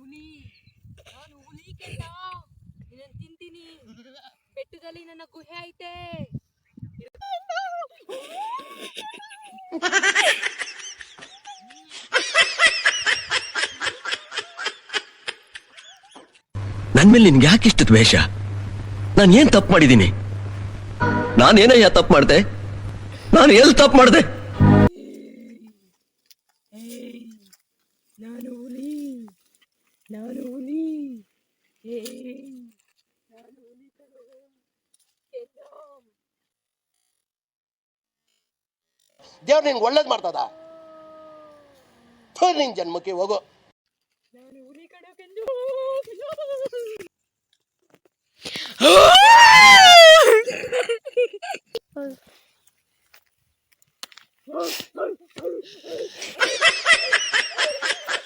ಹುಲಿ. ನಾನು ಹುಲಿ ಕೆಂಡ. ನಿನ್ನ ತಿಂತೀನಿ. ಬೆಟ್ಟದಲ್ಲಿ ನನ್ನ ಗುಹೆ ಐತೆ. ನನ್ ಮೇಲೆ ನಿನ್ಗೆ ಯಾಕೆ ಇಷ್ಟ ದ್ವೇಷ? ನಾನು ಏನ್ ತಪ್ಪು ಮಾಡಿದ್ದೀನಿ? ನಾನೇನಯ್ಯ ತಪ್ಪು ಮಾಡ್ದೆ? ನಾನು ಎಲ್ಲಿ ತಪ್ಪು ಮಾಡ್ದೆ? ನಾನು ಹುಲಿ. ನಾನು ಹುಲಿ. ನಾನು ಹುಲಿ ಕಣೋ. ದೇವ್ರು ನಿನ್ಗೆ ಒಳ್ಳೇದು ಮಾಡ್ತದ. ನಿನ್ ಜನ್ಮಕ್ಕೆ ಹೋಗೋ. ನಾನು ಹುಲಿ ಕಣೋ ಕೆಂದು.